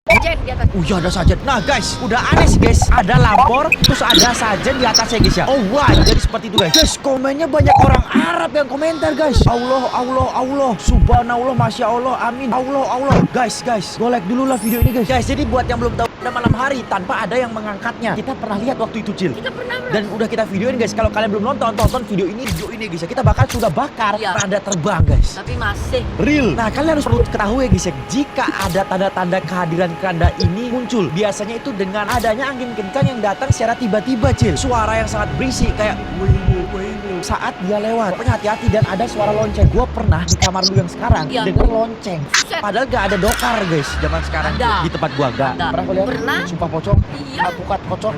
sajen di atas. Iya ada sajen. Nah guys, udah aneh sih guys. Ada lampor, terus ada sajen di atasnya guys ya. Oh wah, jadi seperti itu guys. Guys, komennya banyak orang Arab yang komentar guys. Allah, Allah, Allah, Subhanallah, Masya Allah, Amin. Allah, Allah. Guys, gue like dulu lah video ini guys. Guys, jadi buat yang belum tahu, pada malam hari tanpa ada yang mengangkatnya. Kita pernah lihat waktu itu Cil. Kita pernah Dan udah kita videoin guys. Kalau kalian belum nonton, tonton video ini guys ya. Kita sudah bakar rada terbang guys. Tapi masih Real. Nah, kalian harus perlu ketahui guys ya, jika ada tanda-tanda kehadiran keranda ini muncul, biasanya itu dengan adanya angin kencang yang datang secara tiba-tiba Cil. Suara yang sangat berisik kayak saat dia lewat. Pokoknya hati-hati, dan ada suara lonceng. Gua pernah di kamar lu yang sekarang denger lonceng. Padahal gak ada dokar guys zaman sekarang di tempat gua gak. Pernah kau lihat? Pernah. Sumpah pocong. Iya. Pukat pocong.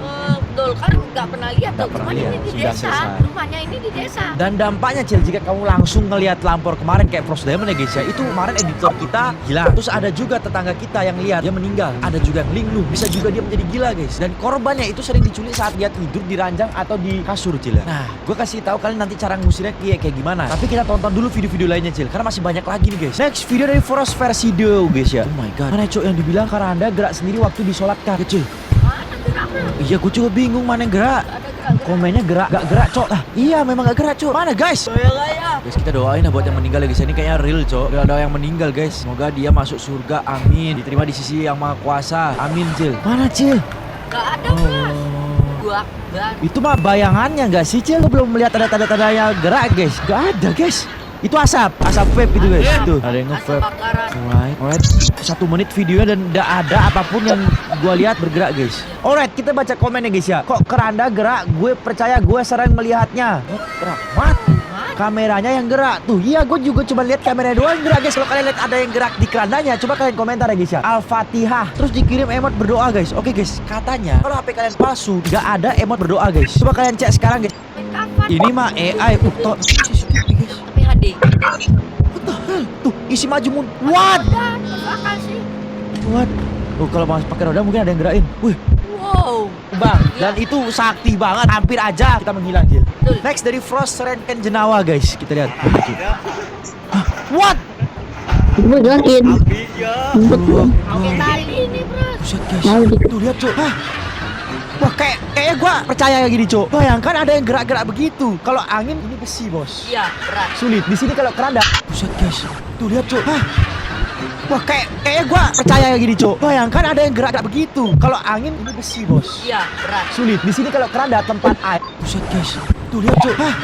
Dolkar nggak pernah lihat tuh. pernah Cuman lihat. ini di Sudah desa. selesai. Rumahnya ini di desa. Dan dampaknya Cil, jika kamu langsung ngelihat lampor kemarin kayak Frost Diamond ya guys ya, itu kemarin editor kita hilang. Terus ada juga tetangga kita yang lihat dia meninggal. Ada juga yang linglung, bisa juga dia menjadi gila guys. Dan korbannya itu sering diculik saat dia tidur di ranjang atau di kasur Cil ya. Nah, gue kasih tahu kalian nanti cara ngusirnya kayak gimana. Tapi kita tonton dulu video-video lainnya Cil, karena masih banyak lagi nih guys. Next video dari Frost versi Deo guys ya. Oh my god, mana cok yang dibilang karena anda gerak sendiri waktu disolatkan kecil. Mana geraknya? Iya, gue juga bingung mana yang gerak. Ada gerak. Komennya gerak, gak gerak cok. Ah, iya memang gak gerak cok. Mana guys? Guys, kita doain lah buat yang meninggal ya guys. Ini kayaknya real cok. Ada yang meninggal guys. Semoga dia masuk surga, amin. Diterima di sisi yang maha kuasa, amin Cil. Mana Cil? Gak ada bros. Gua gak. Itu mah bayangannya gak sih Cil? Lu belum melihat ada tanda-tanda yang gerak guys. Gak ada guys. Itu asap vape gitu guys. Itu ada yang Asap nge-vape. bakaran. Alright. 1 menit videonya dan gak ada apapun yang gua lihat bergerak guys. Alright, kita baca komennya guys ya. Kok keranda gerak? Gue percaya gue sering melihatnya. What? Kameranya yang gerak tuh. Iya, gue juga cuma lihat kamera doang yang gerak guys. Kalau kalian lihat ada yang gerak di kerandanya, coba kalian komentar ya guys ya. Al-Fatihah. Terus dikirim emot berdoa guys. Oke guys, katanya kalau HP kalian palsu gak ada emot berdoa guys. Coba kalian cek sekarang guys. Kapan? Ini mah AI. Tapi HD. What the hell? Tuh, isi maju mundur. What? Udah, bakal sih. What? Oh, kalau masih pakai roda mungkin ada yang gerakin. Wih, Wow. bang. Dan itu sakti banget. Hampir aja kita menghilang Jil. Betul. Next dari Frost Renken Jenawa guys. Kita lihat. Hah? What? Gue gerakin. Oke tali ini bros. Buset guys. Tuh lihat cok. Hah? Wah, kayaknya gua percaya kayak gini cok. Bayangkan ada yang gerak-gerak begitu. Kalau angin ini besi bos. Iya berat. Sulit. Di sini kalau keranda. Buset guys. Tuh lihat cok. Hah? Wah, kayaknya gua percaya kayak gini cok. Bayangkan ada yang gerak-gerak begitu. Kalau angin ini besi bos. Iya berat. Sulit. Di sini kalau keranda tempat air. Buset guys. Tuh lihat cok. Hah?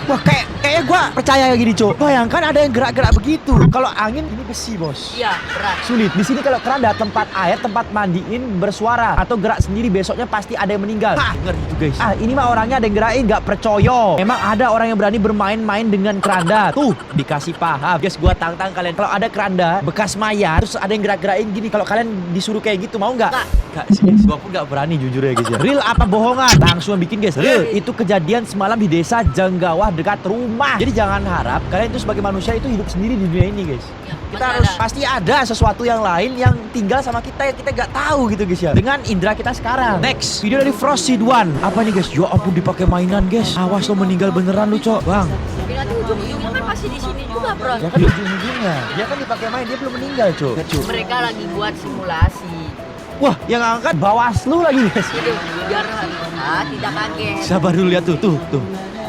Wah, kayaknya gua percaya kayak gini cok. Bayangkan ada yang gerak-gerak begitu. Kalau angin ini besi bos. Iya berat. Sulit. Di sini kalau keranda tempat air, tempat mandiin bersuara atau gerak sendiri, besoknya pasti ada yang meninggal. Ngeri itu guys. Ah, ini mah orangnya ada yang gerakin, nggak percaya. Emang ada orang yang berani bermain-main dengan keranda. Tuh, dikasih paham. Guys, gua tantang kalian. Kalau ada keranda bekas mayat, terus ada yang gerak-gerakin gini, kalau kalian disuruh kayak gitu mau nggak? Nggak sih guys. Gua pun nggak berani jujur ya guys ya. Real apa bohongan? Langsung bikin guys. Real. Itu kejadian semalam di desa Jenggawah dekat rumah. Jadi jangan harap kalian itu sebagai manusia itu hidup sendiri di dunia ini guys. Kita harus pasti ada sesuatu yang lain yang tinggal sama kita yang kita nggak tahu gitu guys ya. Dengan indera kita sekarang. Next video dari Frost Seed One. Apa nih guys? Ya ampun, dipakai mainan guys. Awas lo meninggal beneran lu cok. Bang. Tapi nanti ujung-ujungnya kan masih di sini juga bros. Ya kan di ujung-ujungnya. Dia kan dipakai main, dia belum meninggal cok. Ya, cok. Mereka lagi buat simulasi. Wah, yang angkat Bawaslu lagi guys. Jadi biar tidak kaget. Sabar dulu lihat tuh. Tuh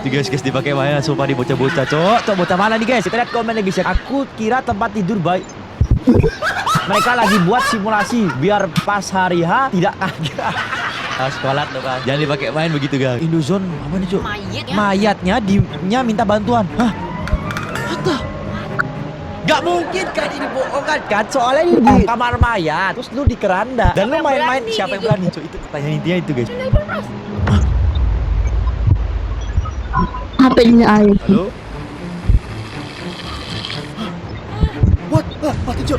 guys dipakai mainan sumpah di bocah-bocah cok bocah mana nih guys, kita lihat komennya guys ya. Aku kira tempat tidur baik. Mereka lagi buat simulasi biar pas hari H tidak kaget. Sekolah tuh kan, jangan dipakai main begitu guys. Indozone apa nih cok? Mayatnya minta bantuan. Hah? What the? Gak mungkin kan ini bohongan kan, soalnya ini di kamar mayat terus lu di keranda dan lu main-main. Siapa yang berani cok? Itu pertanyaan intinya itu guys. HP-nya air. Halo? What? Mati cok.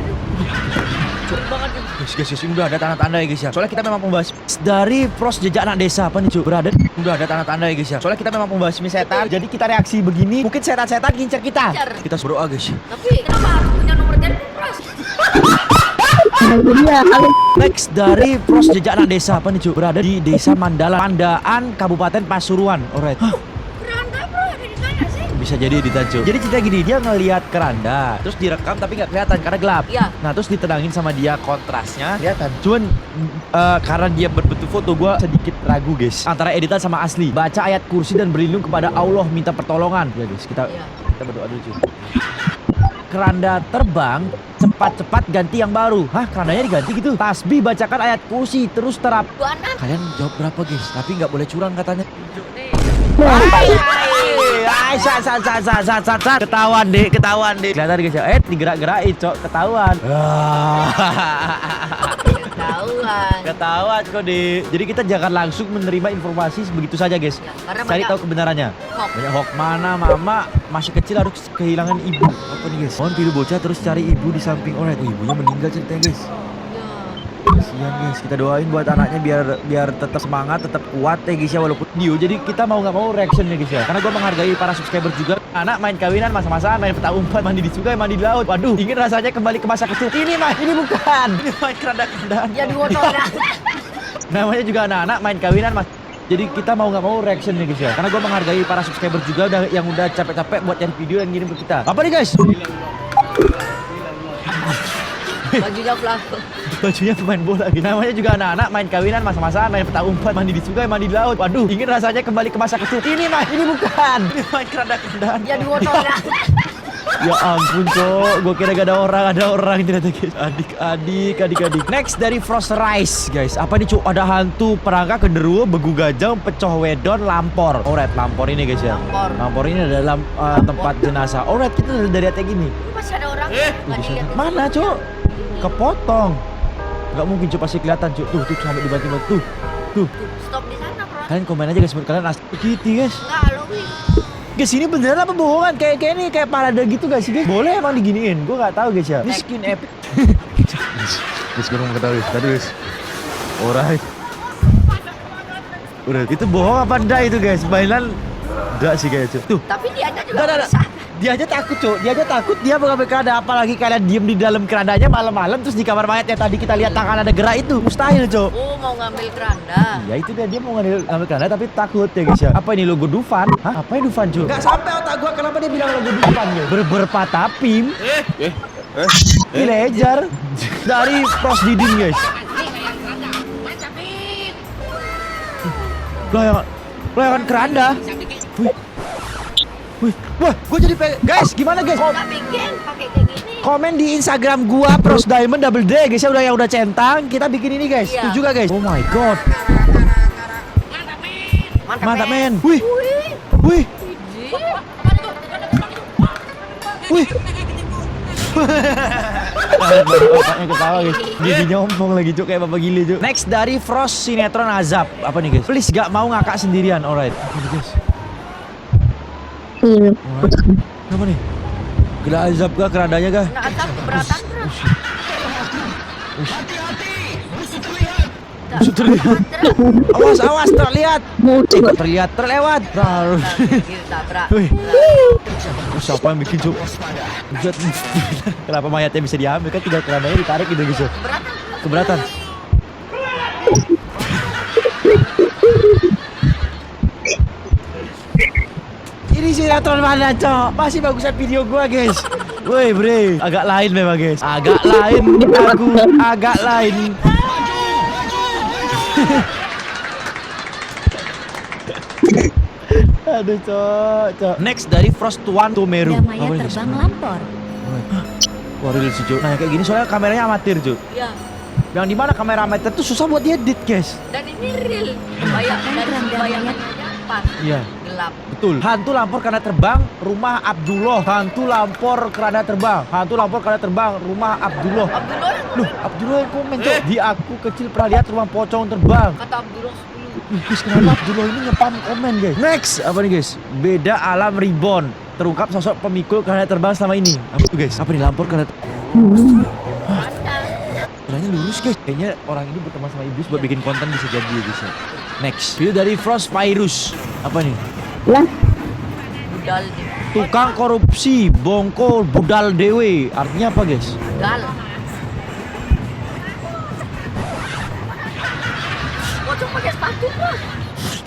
Guys, ini udah ada tanda-tanda ya guys ya. Soalnya kita memang membahas dari Frost jejak anak desa. Apa nih cok? Berada. Udah ada tanda-tanda ya guys ya. Soalnya kita memang membahas setan. Jadi kita reaksi begini. Mungkin setan-setan ngincer kita. Kita berdoa guys. Tapi kenapa harus punya nomor telepon bros? Next dari Frost jejak anak desa. Apa nih cok? Berada di desa Mandaan, Kabupaten Pasuruan. Alright. bisa jadi editan cuy. Jadi cerita gini, dia ngelihat keranda, terus direkam tapi nggak kelihatan karena gelap. Iya. Nah terus ditenangin sama dia kontrasnya kelihatan. Cuman karena dia berbentuk foto, gue sedikit ragu guys antara editan sama asli. Baca ayat kursi dan berlindung kepada Allah, minta pertolongan. Ya guys, kita berdoa dulu cuy. Keranda terbang, cepat-cepat ganti yang baru. Hah, kerandanya diganti gitu? Tasbih, bacakan ayat kursi, terus terap. Bu anak. Kalian jawab berapa guys? Tapi nggak boleh curang katanya. Ketahuan deh. Kelihatan guys ya. Digerak-gerakin cok, ketahuan. Ketahuan kok deh. Jadi kita jangan langsung menerima informasi begitu saja guys. Ya, karena Cari banyak tahu kebenarannya. hoax. Banyak hoax. Mana mama masih kecil harus kehilangan ibu. Apa nih guys? Mohon pilih bocah terus cari ibu di samping orang. Oh, ibunya meninggal ceritanya guys. Ya. Kasihan guys, kita doain buat anaknya biar tetap semangat, tetap kuat ya guys ya walaupun video. Jadi kita mau nggak mau reaction ya guys ya. Karena gue menghargai para subscriber juga. Anak main kawinan masa-masa main petak umpan, mandi di sungai, mandi di laut. Waduh, ingin rasanya kembali ke masa kecil. Ini bukan. Ini main keranda-kerandaan. Ya diwotor. Namanya juga anak-anak main kawinan mas. Jadi kita mau nggak mau reaction nih guys ya. Karena gue menghargai para subscriber juga yang udah capek-capek buat cari video dan ngirim ke kita. Apa nih guys? Bajunya pelaku. Bajunya pemain bola gitu. Namanya juga anak-anak main kawinan masa-masa main petak umpan, mandi di sungai, mandi di laut. Waduh, ingin rasanya kembali ke masa kecil. Ini bukan. Ini main keranda-kerandaan. Ya diwotor. Ya ampun cok, gue kira gak ada orang ternyata guys. Adik. Next dari Frost Rise guys. Apa nih cok? Ada hantu perangkap genderuwo, begu gajah, pecoh wedon, lampor. Alright, lampor ini guys ya. Lampor ini adalah tempat jenazah. Alright, kita dari atas gini. Ini masih ada orang. Nggak dilihat. Mana cok? Kepotong. Gak mungkin cok, pasti kelihatan cok. Tuh sampai dibantu-bantu. Tuh. Stop di sana, bro. Kalian komen aja guys, kalian asli gitu guys. Enggak, Halloween. Guys, ini beneran apa bohongan? Kayak parade gitu guys. Boleh emang diginiin? Gue gak tahu guys ya. Ini skin epic. Guys, gue mau ketahui. Tadi guys. Alright. Udah, itu bohong apa enggak itu guys? Mainan enggak sih guys. Tuh. Tapi dia aja juga Enggak. bisa. Dia aja takut cok. Dia mengambil keranda. Apalagi kalian diem di dalam kerandanya malam-malam. Terus di kamar mayat yang tadi kita lihat tangan ada gerak itu. Mustahil cok. Oh, mau ngambil keranda. Ya itu dia mau ngambil keranda tapi takut ya guys ya. Apa ini logo Dufan? Hah? Apa ini Dufan cuy? Gak sampai otak gua kenapa dia bilang logo Dufan ya? Berpatapim. Villager dari Pros Didin guys. Layangan keranda. Wih, wah, gue jadi guys, gimana guys? Nggak bikin pakai kayak gini. Komen di Instagram gua Pros Diamond Double D guys ya, yang udah centang. Kita bikin ini guys. Iya. Setuju gak guys? Oh my god. Mantap men. Wih. Iji. Wih. Bapaknya ketawa guys. Dia nyombong lagi cuk kayak bapak gile cuk. Next dari Frost sinetron azab. Apa nih guys? Please gak mau ngakak sendirian. Alright. Apa nih guys? Ini Alright. Apa nih? Gila azab kah kerandanya kah? Nah, atap keberatan, bro. Musuh terlihat. Awas terlihat. Terlewat. Terus. Tabrak. Wih. Siapa yang bikin cuk? Kenapa mayatnya bisa diambil kan tinggal kerandanya ditarik gitu guys. Keberatan. Ini sinetron mana cok? Masih bagusan video gua guys. Woi bre, agak lain memang guys. Agak lain. Aduh cok. Next dari Frost Tuan Tomeru. Ada mayat terbang lampor. Wah real sih cok. Nah kayak gini soalnya kameranya amatir cok. Ya. Yang dimana kamera amatir tuh susah buat diedit guys. Dan ini real. Bayangkan dari bayangannya aja pas. Iya. Gelap. Betul. Hantu lampor karena terbang, rumah Abdullah. Hantu lampor karena terbang, rumah Abdullah. Abdullah. Loh, Abdullah yang komen cok. Di aku kecil pernah lihat rumah pocong terbang. Kata Abdullah 10. Guys, kenapa Abdullah ini ngepam komen guys? Next, apa nih guys? Beda alam reborn. Terungkap sosok pemikul karena terbang selama ini. Apa tuh guys? Apa nih lampor karena Caranya lurus guys. Kayaknya orang ini berteman sama iblis buat bikin konten bisa jadi guys ya. Next, video dari Frost Virus. Apa nih? lah. Budal. Tukang korupsi, bongko, budal dewe. Artinya apa guys? Budal. Pocong pakai sepatu, bro.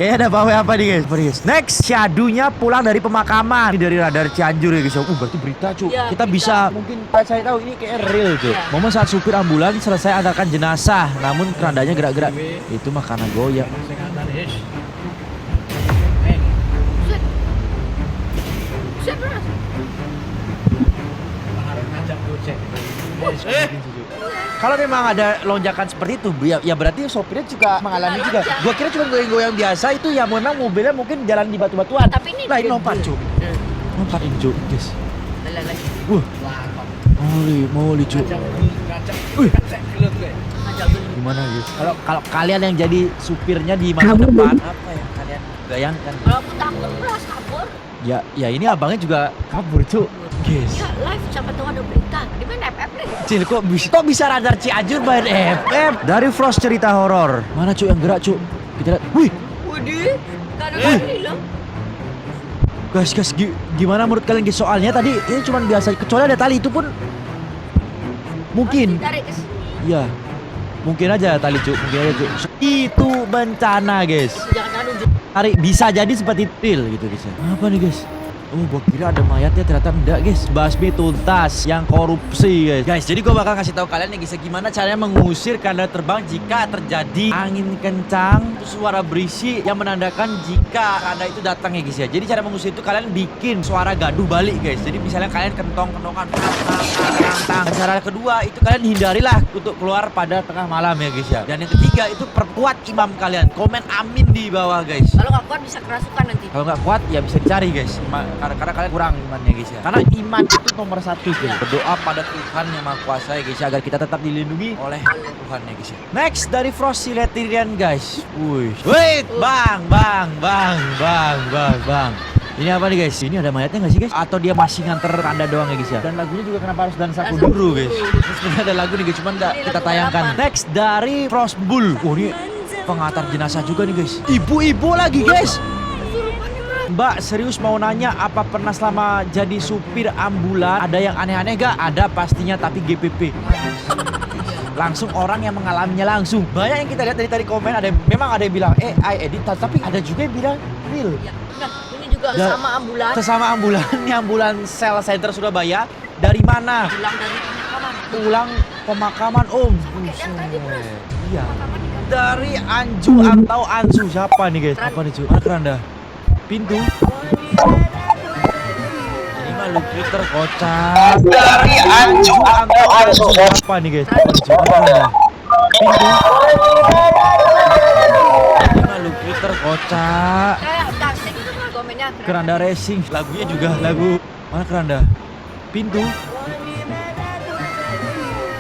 Kayaknya ada bawa apa nih guys? Apa nih guys? Next, Shadow-nya pulang dari pemakaman. Ini dari radar Cianjur ya guys. Berarti berita cu. Iya, Kita berita. bisa mungkin saya tahu ini kayak real cu. Iya. Momen saat supir ambulans selesai antarkan jenazah, namun kerandanya gerak-gerak. Itu mah karena goyang. Kalau memang ada lonjakan seperti itu, ya berarti sopirnya juga mengalami juga. lonjak. Gua kira cuma goyang-goyang biasa itu ya memang mobilnya mungkin jalan di batu-batuan. Tapi ini Nah, ini dia- lompat cu. Lompat ini cu, guys. Lagi. Wah, moli cu. Wih, gimana guys? Kalau kalian yang jadi supirnya di masa Kabur, depan, apa yang kalian bayangkan? Kalau aku takut beras kabur. Ya ini abangnya juga kabur cu. Guys. Ya live siapa tahu ada berita. Di mana FF nih? Cil, kok bisa radar Cianjur main FF? Dari Frost cerita horor. Mana cu yang gerak cu? Kita lihat. Wih, Waduh, gak ada lagi loh. guys, gimana menurut kalian guys? Soalnya tadi ini cuma biasa, kecuali ada tali itu pun mungkin. Tarik ke sini. Ya, mungkin aja tali cu, mungkin aja cu. Itu bencana guys. Jangan anu. Tarik bisa jadi seperti til gitu guys. Apa nih guys? Oh, gua kira ada mayatnya, ternyata enggak guys. Basmi tuntas yang korupsi guys. Guys, jadi gua bakal kasih tahu kalian nih guys, gimana caranya mengusir kanda terbang jika terjadi angin kencang, terus suara berisi yang menandakan jika kanda itu datang ya guys ya. Jadi cara mengusir itu kalian bikin suara gaduh balik guys. Jadi misalnya kalian kentong-kentongan tang. Dan cara kedua itu kalian hindarilah untuk keluar pada tengah malam ya guys ya. Dan yang ketiga itu perkuat imam kalian. Komen amin di bawah guys. Kalau nggak kuat bisa kerasukan nanti. Kalau nggak kuat ya bisa dicari guys. Karena kalian kurang imannya guys ya. Karena iman itu nomor satu guys. Berdoa pada Tuhan yang Maha Kuasa ya guys ya, agar kita tetap dilindungi oleh Tuhan ya guys ya. Next dari Frost Siletirian guys. Wait, bang. Ini apa nih guys? Ini ada mayatnya nggak sih guys? Atau dia masih nganter anda doang ya guys ya? Dan lagunya juga kenapa harus dansa kuduru guys? Terus sebenarnya ada lagu nih guys, cuman nggak Ini kita lagu tayangkan. balapan. Next dari Frost Bull. Oh ini pengantar jenazah juga nih guys. Ibu-ibu lagi guys. Mbak serius mau nanya, apa pernah selama jadi supir ambulan ada yang aneh-aneh gak? Ada pastinya, tapi GPP. Langsung orang yang mengalaminya langsung. Banyak yang kita lihat dari tadi komen, memang ada yang bilang I edit, tapi ada juga yang bilang real. Ya, nah, ini juga Dan- sama ambulan. Sesama ambulan, ini ambulan Sel Center Surabaya. Dari mana? Pulang dari pemakaman. Pulang pemakaman om. Kayak yang tadi bros. Iya. Pemakaman di kampung. Dari Anju atau Ansu, siapa nih guys? Apa nih cu? Mana keranda? Pintu. Ini mah lu Twitter kocak. Dari Anju atau Ansu, siapa nih guys? Apa nih cu? Mana keranda? Pintu. Ini mah lu Twitter kocak. Kayak tasik itu mah komennya. Keranda racing. Lagunya juga lagu. Mana keranda? Pintu.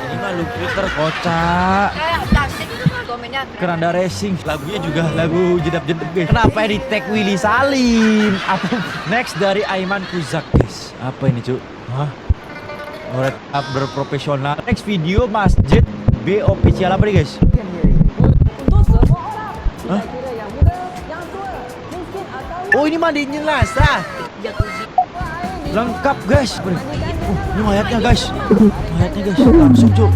Ini mah lu Twitter kocak. Kayak tasik itu mah komennya. Keranda racing. Lagunya juga lagu jedap-jedap guys. Kenapa di tag Willy Salim? Apa? Next dari Aiman Kuzak guys. Apa ini cu? Hah? Orang berprofesional. Next video masjid B official apa nih guys? Hah? Oh ini mandiin jenazah. Jacuzzi. Lengkap guys. Ini mayatnya guys. Mayatnya guys. Langsung cu.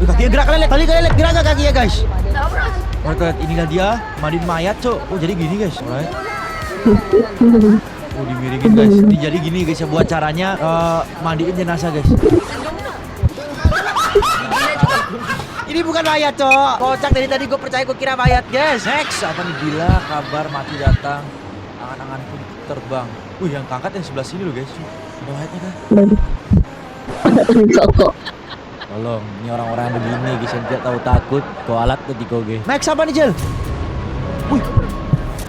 Kakinya gerak, kalian lihat. Kalian lihat gerak gak kakinya guys? Tahu bros. Mereka inilah dia mandiin mayat cu. Oh jadi gini guys. Alright. Oh dimiringin guys. Ini jadi gini guys ya, buat caranya mandiin jenazah guys. Ini bukan mayat cok. Kocak dari tadi gue percaya gue kira mayat guys. Next apa nih, bila kabar mati datang, angan-angan pun terbang. Yang keangkat yang sebelah sini loh guys. Ada mayatnya kah? Kok. Tolong, ini orang-orang yang begini guys yang tidak tahu takut. Kau alat tadi kau guys. Next apa nih Jel? Wih,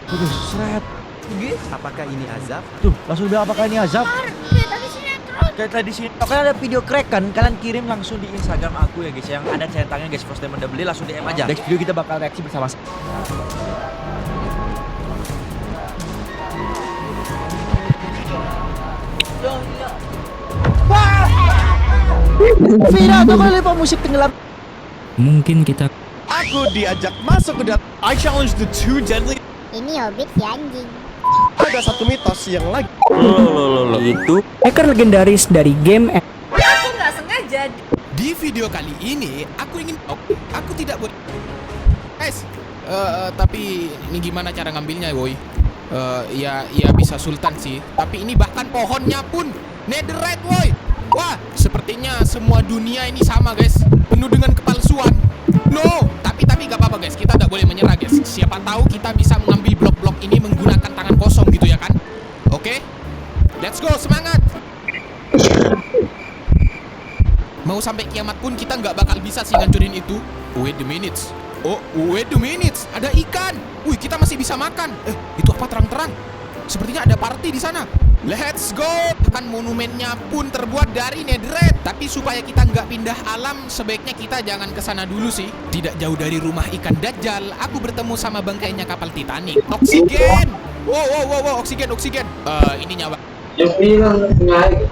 guys, seret. Apakah ini azab? Tuh, langsung bilang apakah ini azab? Kayak tadi sinetron. Kayak tadi sini. Kalau kalian ada video crack kan, kalian kirim langsung di Instagram aku ya guys, yang ada centangnya guys. First time Anda beli langsung DM aja. Next video kita bakal reaksi bersama. Vira, tuh kalian lihat musik tenggelam. Mungkin kita Aku diajak masuk ke dalam. I challenge the two deadly. Ini Hobbit si anjing. Ada satu mitos yang lagi. itu hacker legendaris dari game Aku nggak sengaja. Di video kali ini, aku ingin. Aku tidak boleh. Guys, Tapi ini gimana cara ngambilnya, boy? Ya bisa sultan sih. Tapi ini bahkan pohonnya pun netherite, boy. Wah, sepertinya semua dunia ini sama, guys. Penuh dengan kepalsuan. No, tapi gak apa-apa, guys. Kita gak boleh menyerah, guys. Siapa tahu kita bisa mengambil blok-blok ini menggunakan tangan kosong gitu ya kan? Oke? Let's go, semangat. Mau sampai kiamat pun kita nggak bakal bisa sih ngancurin itu. Wait a minute. Oh, wait a minute. Ada ikan. Wih, kita masih bisa makan. Itu apa terang-terang? Sepertinya ada party di sana. Let's go. Kan monumennya pun terbuat dari netherite. Tapi supaya kita nggak pindah alam, sebaiknya kita jangan kesana dulu sih. Tidak jauh dari rumah ikan Dajjal, aku bertemu sama bangkainya kapal Titanic. Oksigen. Wow, oksigen. Ini nyawa. Yang bilang naik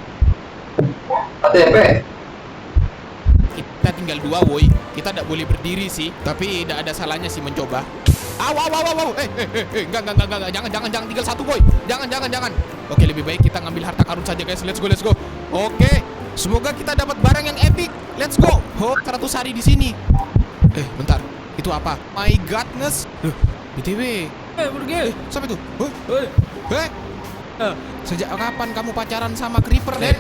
ATP. Kita tinggal 2, woi. Kita tidak boleh berdiri sih. Tapi tidak ada salahnya sih mencoba. Aw. Enggak. Jangan tinggal 1, boy. Jangan. Oke, lebih baik kita ngambil harta karun saja, guys. Let's go. Oke. Semoga kita dapat barang yang epic. Let's go. 100 hari di sini. Bentar. Itu apa? My godness. BTW. Pergi. Siapa itu? Sejak kapan kamu pacaran sama Creeper, Den?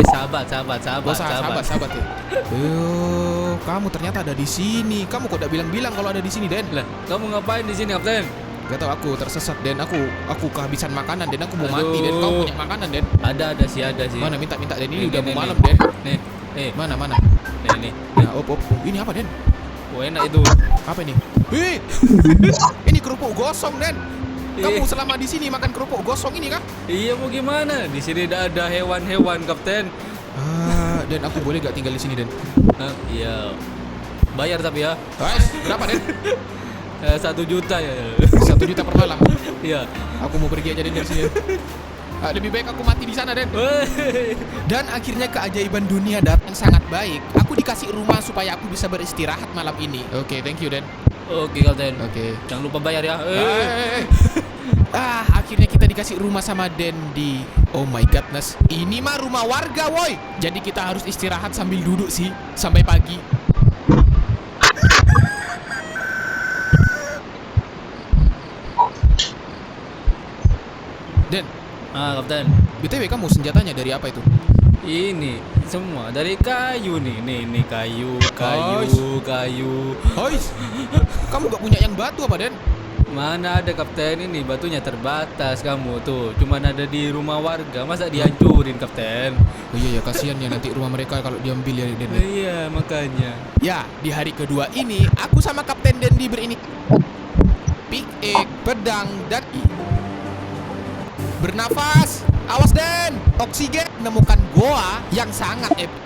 Sahabat ya. Kamu ternyata ada di sini. Kamu kok tidak bilang-bilang kalau ada di sini, Den? Lah, kamu ngapain di sini, Kapten? Gak tau, aku tersesat, Den. Aku kehabisan makanan, Den. Aku mau mati, Den. Kau punya makanan, Den? Ada sih. Mana minta, Den. Ini udah mau malam, Den. Nih. Mana? Nih. Nah, op. Ini apa, Den? Oh, enak itu. Apa ini? Ini kerupuk gosong, Den. Kamu selama di sini makan kerupuk gosong ini kah? Iya, mau gimana? Di sini tidak ada hewan-hewan, Kapten. Dan aku boleh gak tinggal di sini, Den? Iya. Bayar tapi ya. Berapa, Den? 1 juta ya. 1 juta per malam. Iya. Aku mau pergi aja, Den, dari sini. Lebih baik aku mati di sana, Den. Dan akhirnya keajaiban dunia datang sangat baik. Aku dikasih rumah supaya aku bisa beristirahat malam ini. Oke, thank you, Den. Oke, Kapten. Oke. Jangan lupa bayar ya. Akhirnya kita dikasih rumah sama Dendi. Oh my godness. Ini mah rumah warga, woi. Jadi kita harus istirahat sambil duduk sih sampai pagi. Den. Kapten. BTW kamu senjatanya dari apa itu? Ini semua dari kayu nih. Nih kayu. Hois. Kamu gak punya yang batu apa, Den? Mana ada, Kapten, ini batunya terbatas kamu tuh. Cuman ada di rumah warga. Masa dihancurin, Kapten? Oh iya ya, kasihan ya nanti rumah mereka kalau diambil ya, Den. Iya, makanya. Ya, di hari kedua ini aku sama Kapten Dendi berini pickaxe, pedang, dan bernafas. Awas, Den. Oksigen. Menemukan goa yang sangat epic.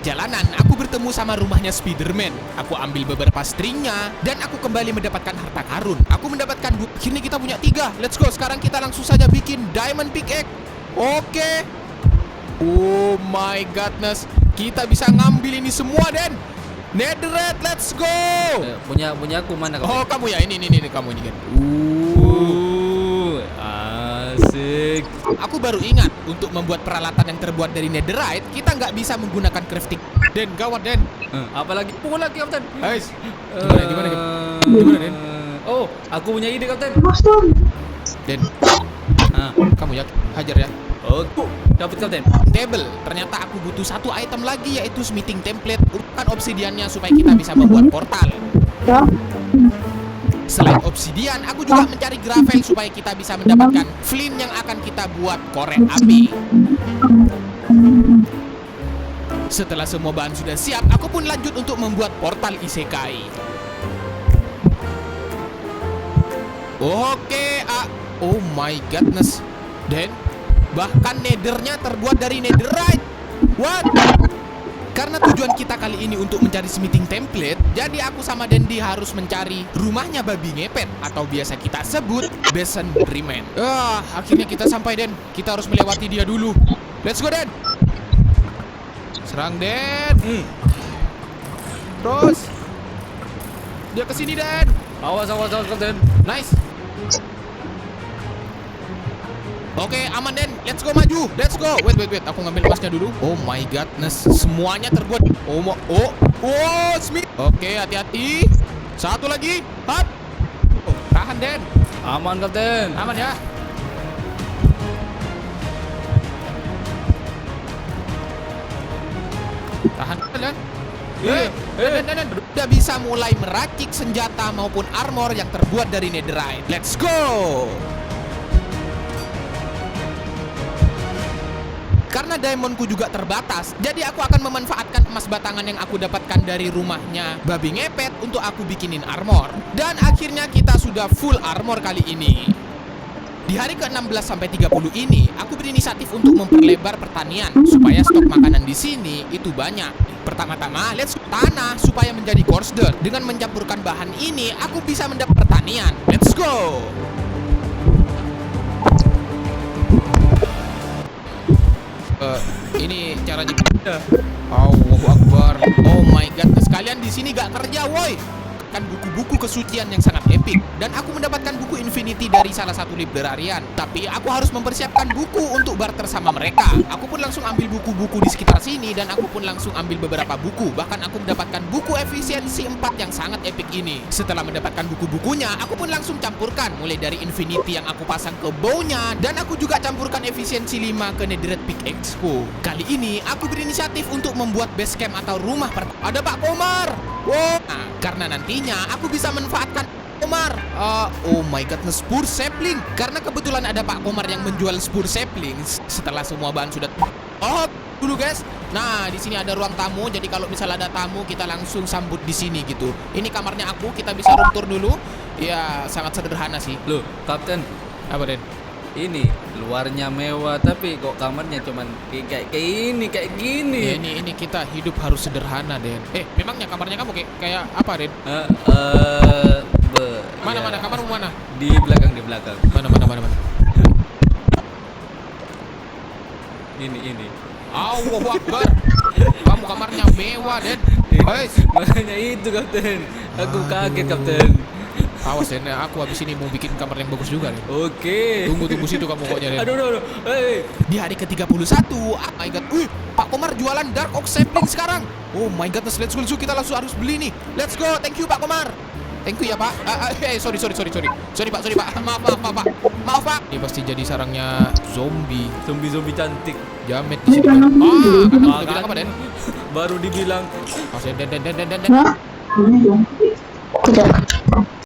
Jalanan, aku bertemu sama rumahnya Spiderman. Aku ambil beberapa stringnya dan aku kembali mendapatkan harta karun. Aku mendapatkan akhirnya kita punya 3. Let's go. Sekarang kita langsung saja bikin diamond pickaxe. Oke. Oh my godness. Kita bisa ngambil ini semua, Den. Netherite, let's go. Punya aku mana, Kapten? Oh, kamu ya. Ini kamu ini kan. Asik. Aku baru ingat, untuk membuat peralatan yang terbuat dari netherite, kita nggak bisa menggunakan crafting. Den, gawat, Den. Apalagi pukul lagi, Kapten. Guys, gimana, Den? Oh, aku punya ide, Kapten. Den, kamu ya, hajar ya. Oh, dapat, Kapten. Table, ternyata aku butuh 1 item lagi, yaitu smithing template. Urutkan obsidiannya supaya kita bisa membuat portal. Selain obsidian, aku juga mencari gravel supaya kita bisa mendapatkan flint yang akan kita buat korek api. Setelah semua bahan sudah siap, aku pun lanjut untuk membuat portal isekai. Oke, oh my godness. Dan bahkan nethernya terbuat dari netherite. What? Karena tujuan kita kali ini untuk mencari smithing template, jadi aku sama Dendi harus mencari rumahnya babi ngepet atau biasa kita sebut Basement Remain. Akhirnya kita sampai, Den. Kita harus melewati dia dulu. Let's go, Den. Serang, Den. Terus dia kesini, Den. Awas, Kapten. Nice. Oke, aman, Den. Let's go, maju. Let's go. Wait. Aku ngambil emasnya dulu. Oh my godness. Semuanya terbuat. Smith. Oke, hati-hati. Satu lagi. Hop. Oh, tahan Den. Aman kapten. Aman ya. Tahan Dan. Dan. Udah bisa mulai merakit senjata maupun armor yang terbuat dari netherite. Let's go. Karena diamondku juga terbatas, jadi aku akan memanfaatkan emas batangan yang aku dapatkan dari rumahnya babi ngepet untuk aku bikinin armor. Dan akhirnya kita sudah full armor kali ini. Di hari ke-16 sampai 30 ini, aku berinisiatif untuk memperlebar pertanian supaya stok makanan di sini itu banyak. Pertama-tama, let's tanah supaya menjadi coarse dirt. Dengan mencampurkan bahan ini, aku bisa mendapat pertanian. Let's go. Ini caranya. Allahu Akbar. Oh my god, sekalian di sini gak kerja, woi. Kan buku-buku kesucian yang sangat epic. Dan aku mendapatkan buku Infinity dari salah satu librarian. Tapi aku harus mempersiapkan buku untuk barter sama mereka. Aku pun langsung ambil buku-buku di sekitar sini. Dan aku pun langsung ambil beberapa buku. Bahkan aku mendapatkan buku efisiensi 4 yang sangat epic ini. Setelah mendapatkan buku-bukunya, aku pun langsung campurkan. Mulai dari Infinity yang aku pasang ke bownya. Dan aku juga campurkan efisiensi 5 ke Netherite Pickaxe-ku. Kali ini aku berinisiatif untuk membuat base camp atau rumah Ada Pak Komar. Wow. Nah, karena nantinya aku bisa manfaatkan Komar. Oh my god, spur sapling. Karena kebetulan ada Pak Komar yang menjual spur sapling. Setelah semua bahan sudah dulu guys. Nah, di sini ada ruang tamu. Jadi kalau misalnya ada tamu, kita langsung sambut di sini gitu. Ini kamarnya aku. Kita bisa room tour dulu. Ya, sangat sederhana sih. Loh, kapten. Apa Den? Ini luarnya mewah tapi kok kamarnya cuman kayak gini. Ya, ini kita hidup harus sederhana Den. Memangnya kamarnya kamu kayak apa Den? Mana kamarmu mana? Di belakang. Mana? Ini. Allahu Akbar. Kamu kamarnya mewah Den. Makanya itu kapten. Aku kaget kapten. Awas Den, aku habis ini mau bikin kamar yang bagus juga Den. Oke. Tunggu situ kamu pokoknya Den. Aduh. Hey. Di hari ke-31, oh my god. Pak Komar jualan Dark Oak Sapling sekarang. Oh my god, let's go. Kita langsung harus beli nih. Let's go. Thank you Pak Komar. Thank you ya Pak. Sorry Pak. Maaf Pak. Ini pasti jadi sarangnya zombie Zombie cantik. jamet di sini. Kakak bilang apa Den? Baru dibilang. Den. Tidak.